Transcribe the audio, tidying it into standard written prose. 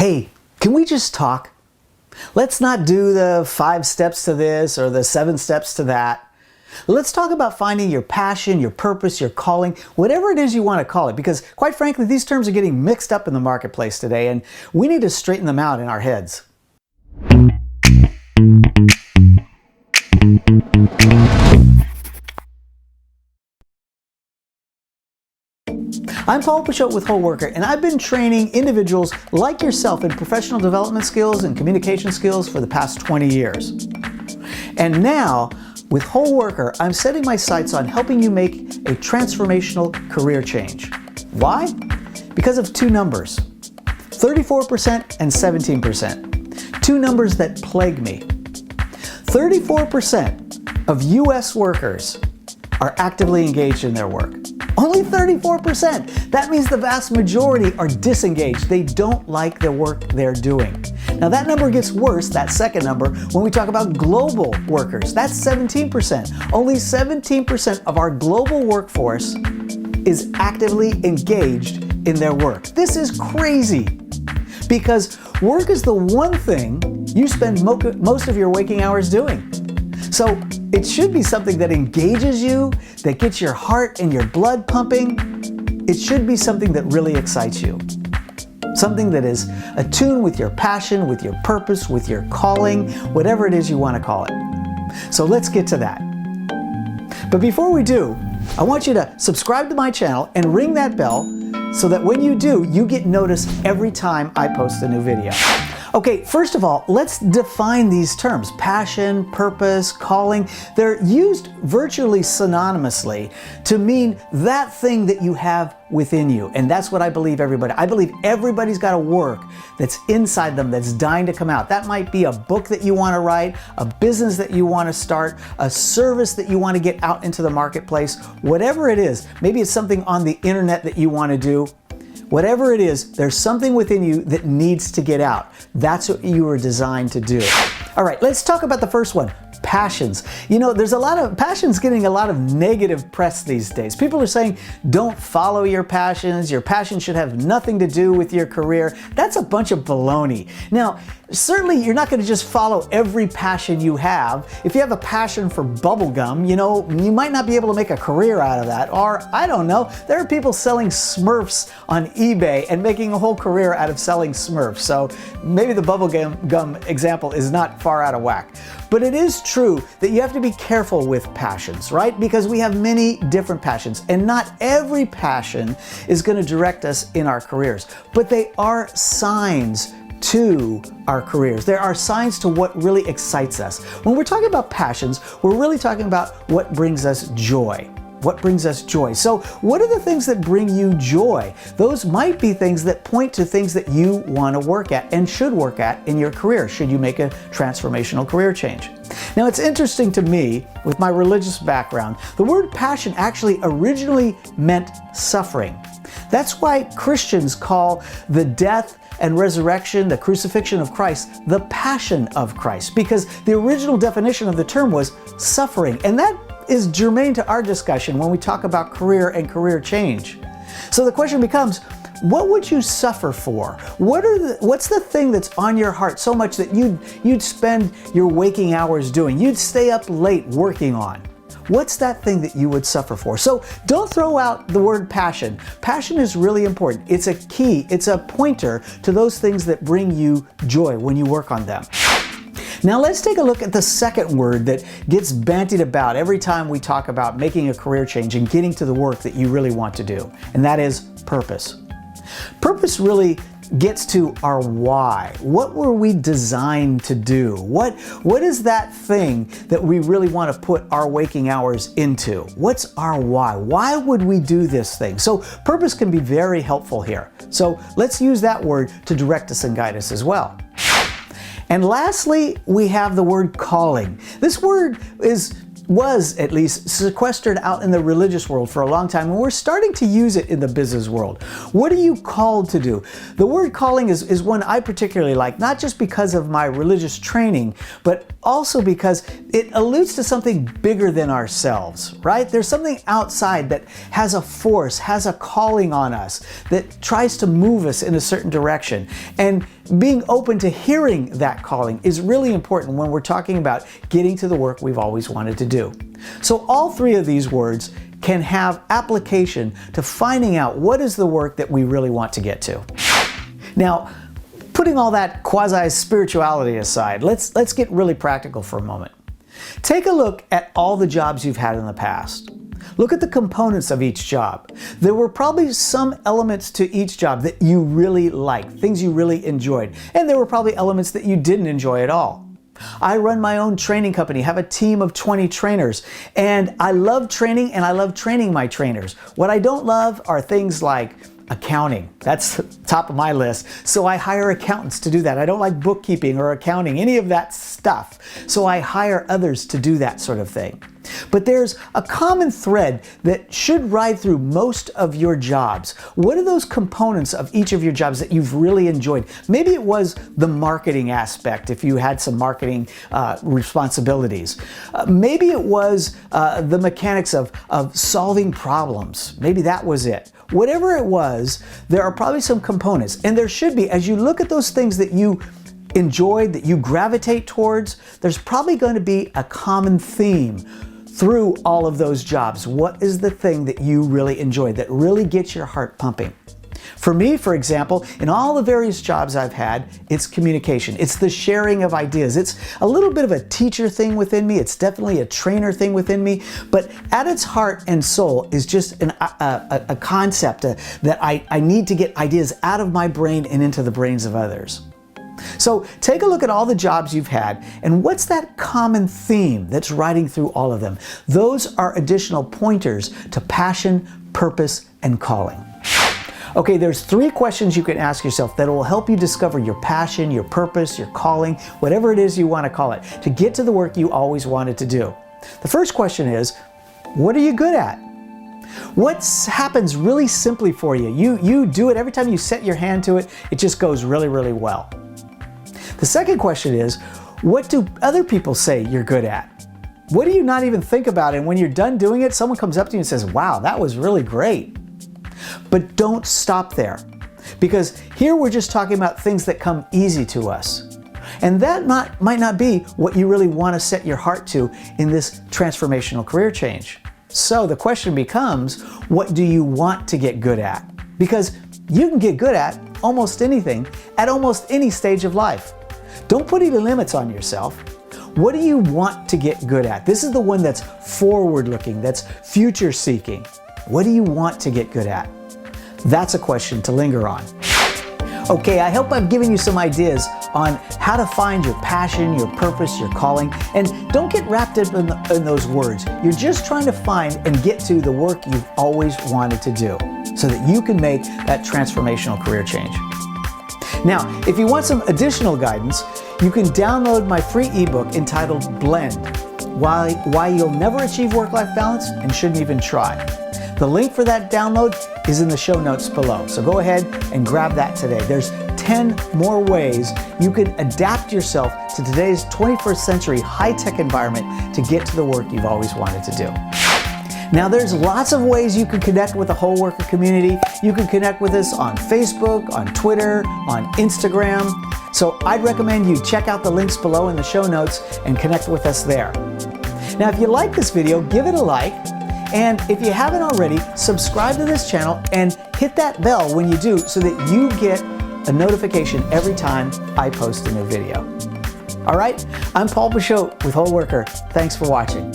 Hey, can we just talk? Let's not do the 5 steps to this or the 7 steps to that. Let's talk about finding your passion, your purpose, your calling, whatever it is you want to call it, because quite frankly, these terms are getting mixed up in the marketplace today, and we need to straighten them out in our heads. I'm Peixoto with WholeWorker, and I've been training individuals like yourself in professional development skills and communication skills for the past 20 years. And now, with WholeWorker, I'm setting my sights on helping you make a transformational career change. Why? Because of 2 numbers, 34% and 17%. 2 numbers that plague me. 34% of US workers are actively engaged in their work. Only 34%. That means the vast majority are disengaged. They don't like the work they're doing. Now that number gets worse, that second number, when we talk about global workers. That's 17%. Only 17% of our global workforce is actively engaged in their work. This is crazy, because work is the one thing you spend most of your waking hours doing. So it should be something that engages you, that gets your heart and your blood pumping. It should be something that really excites you. Something that is attuned with your passion, with your purpose, with your calling, whatever it is you want to call it. So let's get to that. But before we do, I want you to subscribe to my channel and ring that bell so that when you do, you get noticed every time I post a new video. Okay, first of all, let's define these terms. Passion, purpose, calling. They're used virtually synonymously to mean that thing that you have within you. And that's what I believe I believe everybody's got a work that's inside them that's dying to come out. That might be a book that you want to write, a business that you want to start, a service that you want to get out into the marketplace, whatever it is. Maybe it's something on the internet that you want to do. Whatever it is, there's something within you that needs to get out. That's what you were designed to do. All right, let's talk about the first one, passions. You know, passion's getting a lot of negative press these days. People are saying, don't follow your passions. Your passion should have nothing to do with your career. That's a bunch of baloney. Now, certainly you're not going to just follow every passion you have. If you have a passion for bubblegum, you know, you might not be able to make a career out of that. Or, I don't know, there are people selling Smurfs on eBay and making a whole career out of selling Smurfs. So maybe the bubblegum example is not far out of whack. But it is true that you have to be careful with passions, right? Because we have many different passions, and not every passion is going to direct us in our careers. But they are signs to our careers. There are signs to what really excites us. When we're talking about passions, we're really talking about what brings us joy. What brings us joy? So what are the things that bring you joy? Those might be things that point to things that you want to work at and should work at in your career, should you make a transformational career change. Now, it's interesting to me, with my religious background, the word passion actually originally meant suffering. That's why Christians call the death and resurrection, the crucifixion of Christ, the passion of Christ, because the original definition of the term was suffering. And that is germane to our discussion when we talk about career and career change. So the question becomes, what would you suffer for? What's the thing that's on your heart so much that you'd spend your waking hours doing? You'd stay up late working on? What's that thing that you would suffer for? So don't throw out the word passion. Passion is really important. It's a key, it's a pointer to those things that bring you joy when you work on them. Now let's take a look at the second word that gets bandied about every time we talk about making a career change and getting to the work that you really want to do, and that is purpose. Purpose really gets to our why. What were we designed to do? What is that thing that we really want to put our waking hours into? What's our why? Why would we do this thing? So purpose can be very helpful here. So let's use that word to direct us and guide us as well. And lastly, we have the word calling. This word is was at least sequestered out in the religious world for a long time, and we're starting to use it in the business world. What are you called to do? The word calling is one I particularly like, not just because of my religious training, but also because it alludes to something bigger than ourselves, right? There's something outside that has a force, has a calling on us, that tries to move us in a certain direction. And being open to hearing that calling is really important when we're talking about getting to the work we've always wanted to do. So all three of these words can have application to finding out what is the work that we really want to get to. Now, putting all that quasi-spirituality aside, let's get really practical for a moment. Take a look at all the jobs you've had in the past. Look at the components of each job. There were probably some elements to each job that you really liked, things you really enjoyed, and there were probably elements that you didn't enjoy at all. I run my own training company, have a team of 20 trainers, and I love training and I love training my trainers. What I don't love are things like accounting. That's top of my list. So I hire accountants to do that. I don't like bookkeeping or accounting, any of that stuff. So I hire others to do that sort of thing. But there's a common thread that should ride through most of your jobs. What are those components of each of your jobs that you've really enjoyed? Maybe it was the marketing aspect, if you had some marketing responsibilities. Maybe it was the mechanics of solving problems. Maybe that was it. Whatever it was, there are probably some components, and there should be, as you look at those things that you enjoyed, that you gravitate towards, there's probably going to be a common theme through all of those jobs. What is the thing that you really enjoy, that really gets your heart pumping? For me, for example, in all the various jobs I've had, it's communication. It's the sharing of ideas. It's a little bit of a teacher thing within me. It's definitely a trainer thing within me. But at its heart and soul is just a concept that I need to get ideas out of my brain and into the brains of others. So take a look at all the jobs you've had, and what's that common theme that's riding through all of them? Those are additional pointers to passion, purpose, and calling. Okay, there's 3 questions you can ask yourself that will help you discover your passion, your purpose, your calling, whatever it is you want to call it, to get to the work you always wanted to do. The first question is, what are you good at? What happens really simply for you? You do it every time you set your hand to it, it just goes really, really well. The second question is, what do other people say you're good at? What do you not even think about? And when you're done doing it, someone comes up to you and says, wow, that was really great. But don't stop there, because here we're just talking about things that come easy to us. And that might not be what you really want to set your heart to in this transformational career change. So the question becomes, what do you want to get good at? Because you can get good at almost anything at almost any stage of life. Don't put any limits on yourself. What do you want to get good at? This is the one that's forward-looking, that's future-seeking. What do you want to get good at? That's a question to linger on. Okay, I hope I've given you some ideas on how to find your passion, your purpose, your calling. And don't get wrapped up in those words. You're just trying to find and get to the work you've always wanted to do so that you can make that transformational career change. Now, if you want some additional guidance, you can download my free ebook entitled Blend, Why You'll Never Achieve Work-Life Balance and Shouldn't Even Try. The link for that download is in the show notes below, so go ahead and grab that today. There's 10 more ways you can adapt yourself to today's 21st century high-tech environment to get to the work you've always wanted to do. Now, there's lots of ways you can connect with the WholeWorker community. You can connect with us on Facebook, on Twitter, on Instagram. So I'd recommend you check out the links below in the show notes and connect with us there. Now, if you like this video, give it a like. And if you haven't already, subscribe to this channel and hit that bell when you do so that you get a notification every time I post a new video. All right, I'm Peixoto with WholeWorker. Thanks for watching.